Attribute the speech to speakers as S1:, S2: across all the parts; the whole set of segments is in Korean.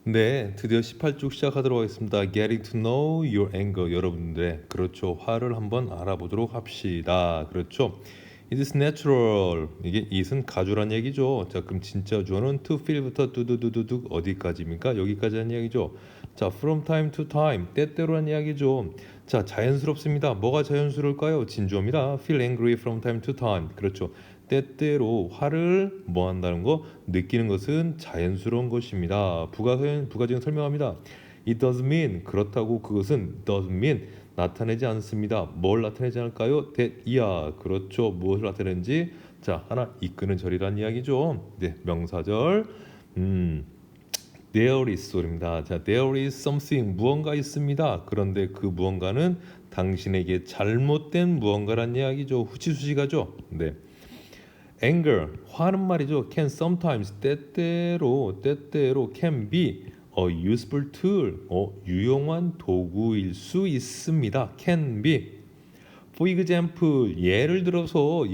S1: 네, 드디어 18쪽 시작하도록 하겠습니다. Getting to know your anger. 여러분들의 그렇죠. 화를 한번 알아보도록 합시다. 그렇죠. It is natural. 이게 it은 가주란 얘기죠. 자, 그럼 진짜 주어는 to feel부터 두두두두두 어디까지입니까? 여기까지란 이야기죠. 자, from time to time. 때때로란 이야기죠. 자, 자연스럽습니다. 뭐가 자연스러울까요? 진주어입니다. Feel angry from time to time. 그렇죠. 때때로 화를 뭐 한다는 거 느끼는 것은 자연스러운 것입니다. 부가적인 설명합니다. It doesn't mean 그렇다고 그것은 doesn't mean 나타내지 않습니다. 뭘 나타내지 않을까요? that 이야 그렇죠. 무엇을 나타내는지 자 하나 이끄는 절이란 이야기죠. 네 명사절 There is 소리입니다. 자 there is something 무언가 있습니다. 그런데 그 무언가는 당신에게 잘못된 무언가란 이야기죠. 후치수식하죠. 네. Anger, 화는 말이죠. Can sometimes, 때때로 can be a useful tool, 유용한 도구일 수 있습니다. Can be. For example, 예를 들어서,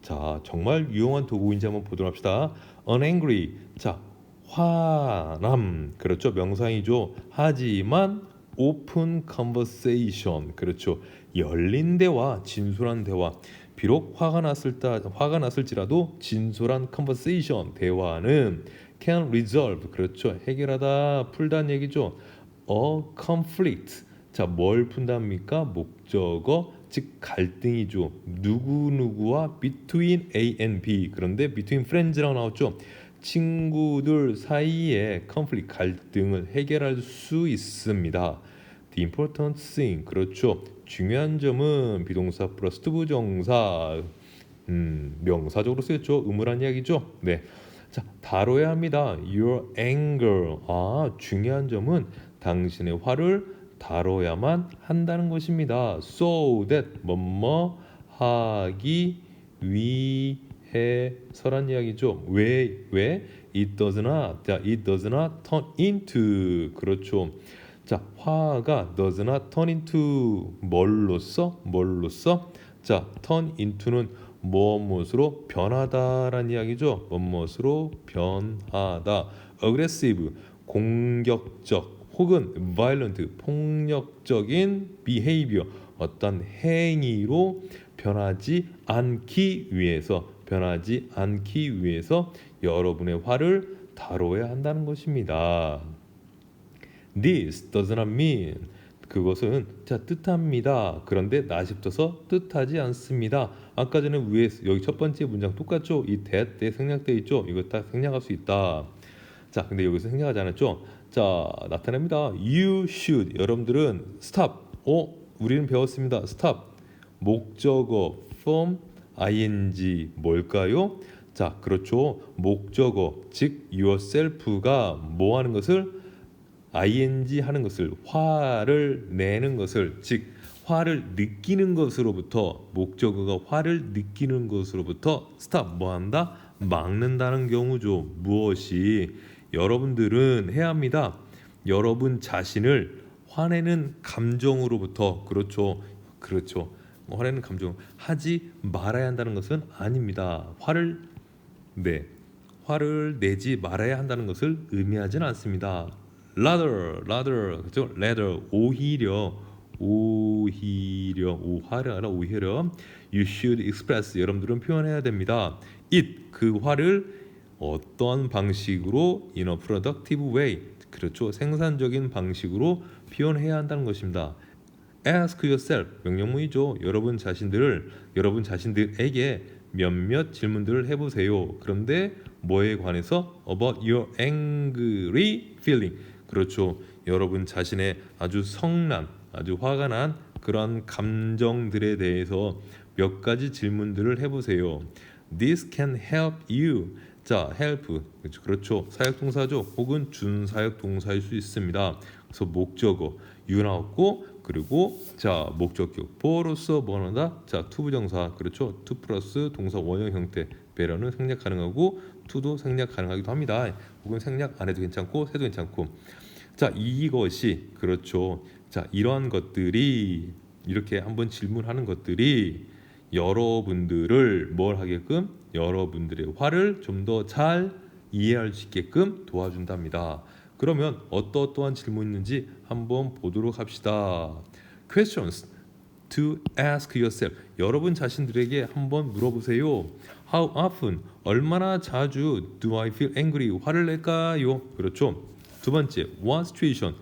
S1: 자 정말 유용한 도구인지 한번 보도록 합시다. Unangry, 자 화남, 그렇죠. 명사이죠. 하지만 open conversation, 그렇죠. 열린 대화, 진솔한 대화. 비록 화가 났을지라도 진솔한 conversation 대화는 can resolve 그렇죠 해결하다 풀다는 얘기죠. A conflict 자 뭘 푼답니까? 목적어 즉 갈등이죠. 누구누구와 between A and B 그런데 between friends라고 나왔죠. 친구들 사이에 conflict 갈등을 해결할 수 있습니다. The important thing 그렇죠. 중요한 점은 비동사 플러스 투부정사 명사적으로 쓰였죠. 의무란 이야기죠. 네. 자, 다뤄야 합니다. Your anger. 아, 중요한 점은 당신의 화를 다뤄야만 한다는 것입니다. So that 뭐뭐 하기 위해서란 이야기죠. 왜? It does not. 자, it does not turn into. 그렇죠. 자, 화가 does not turn into 뭘로써? 자, turn into는 무엇으로 변하다라는 이야기죠. 무엇으로 변하다. aggressive 공격적 혹은 violent 폭력적인 behavior 어떤 행위로 변하지 않기 위해서 여러분의 화를 다뤄야 한다는 것입니다. This does not mean 그것은 자 뜻합니다. 그런데 나십터서 뜻하지 않습니다. 아까 전에 위에 여기 첫 번째 문장 똑같죠? 이 that 때 생략돼 있죠? 이거 다 생략할 수 있다. 자 근데 여기서 생략하지 않았죠? 자 나타납니다. You should 여러분들은 stop. 우리는 배웠습니다. stop 목적어 form ing 뭘까요? 자 그렇죠. 목적어 즉 yourself가 뭐 하는 것을 ing 하는 것을 화를 내는 것을 즉 화를 느끼는 것으로부터 목적어가 화를 느끼는 것으로부터 stop 뭐 한다? 막는다는 경우죠. 무엇이 여러분들은 해야 합니다. 여러분 자신을 화내는 감정으로부터 그렇죠. 화내는 감정 하지 말아야 한다는 것은 아닙니다. 화를 내지 말아야 한다는 것을 의미하지는 않습니다. rather 그죠? rather 오히려 you should express 여러분들은 표현해야 됩니다. it 그 화를 어떠한 방식으로 in a productive way 그렇죠. 생산적인 방식으로 표현해야 한다는 것입니다. ask yourself 명령문이죠. 여러분 자신들에게 몇몇 질문들을 해보세요. 그런데 뭐에 관해서 about your angry feeling 그렇죠. 여러분 자신의 아주 화가 난 그런 감정들에 대해서 몇 가지 질문들을 해보세요. This can help you. 자, help. 그렇죠. 사역동사죠. 혹은 준사역동사일 수 있습니다. 그래서 목적어 you 나왔고 그리고 자 목적격 for로서 뭐하다? 자 투부정사 그렇죠. to 플러스 동사 원형 형태 배려는 생략 가능하고 to도 생략 가능하기도 합니다. 혹은 생략 안 해도 괜찮고 해도 괜찮고 자 이것이 그렇죠. 자 이러한 것들이 이렇게 한번 질문하는 것들이 여러분들을 뭘 하게끔 여러분들의 화를 좀 더 잘 이해할 수 있게끔 도와준답니다. 그러면 어떠한 질문이 있는지 한번 보도록 합시다. Questions to ask yourself. 여러분 자신들에게 한번 물어보세요. How often? 얼마나 자주 do I feel angry? 화를 낼까요? 그렇죠. 두 번째, what situation?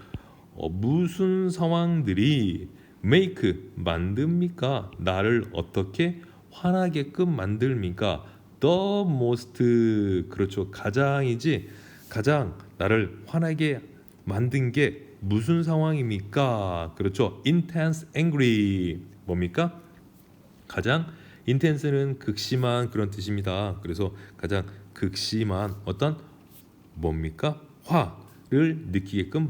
S1: 무슨 상황들이 make 만듭니까? 나를 어떻게 화나게끔 만듭니까? The most 그렇죠. 가장이지 가장 나를 화나게 만든 게 무슨 상황입니까? 그렇죠. intense angry 뭡니까? 가장 intense는 극심한 그런 뜻입니다. 그래서 가장 극심한 어떤 뭡니까? 화를 느끼게끔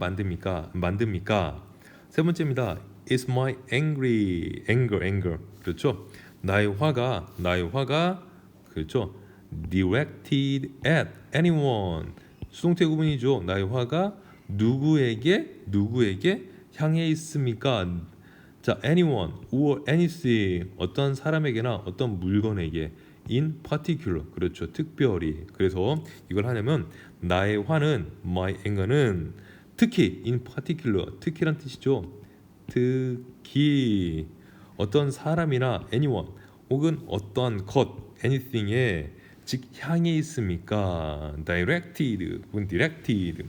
S1: 만듭니까? 세 번째입니다. Is my anger 그렇죠? 나의 화가 그렇죠? directed at anyone 수동태 구문이죠. 나의 화가 누구에게 향해 있습니까? 자, anyone or anything 어떤 사람에게나 어떤 물건에게 in particular 그렇죠. 특별히. 그래서 이걸 하려면 나의 화는 my anger는 특히 in particular 특히란 뜻이죠. 특히 어떤 사람이나 anyone 혹은 어떠한 것 anything에 즉 향해 있습니까? directed 혹은 directed.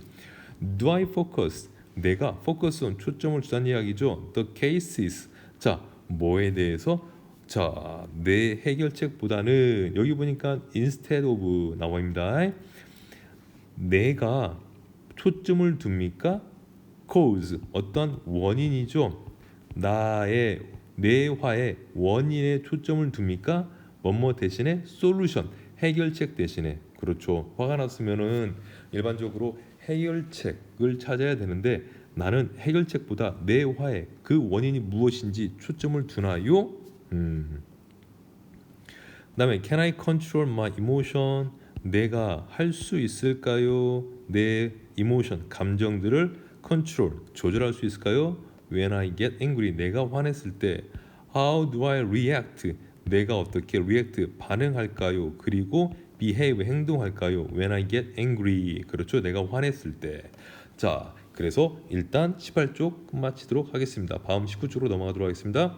S1: Do I focus? 내가 focus on 초점을 두다는 이야기죠. The cases. 자, 뭐에 대해서? 자, 내 해결책보다는 여기 보니까 instead of 나옵니다. 내가 초점을 둡니까? cause 어떤 원인이죠. 내 화의 원인에 초점을 둡니까? 뭐뭐 대신에 solution 해결책 대신에 그렇죠. 화가 났으면은 일반적으로 해결책을 찾아야 되는데 나는 해결책보다 내 화의 그 원인이 무엇인지 초점을 두나요? 그다음에 can I control my emotion? 내가 할 수 있을까요? 내 emotion 감정들을 control 조절할 수 있을까요? When I get angry 내가 화냈을 때 how do I react? 내가 어떻게 react 반응할까요? 그리고 behave 행동할까요? When I get angry 그렇죠. 내가 화냈을 때. 자, 그래서 일단 18쪽 끝마치도록 하겠습니다. 다음 19쪽으로 넘어가도록 하겠습니다.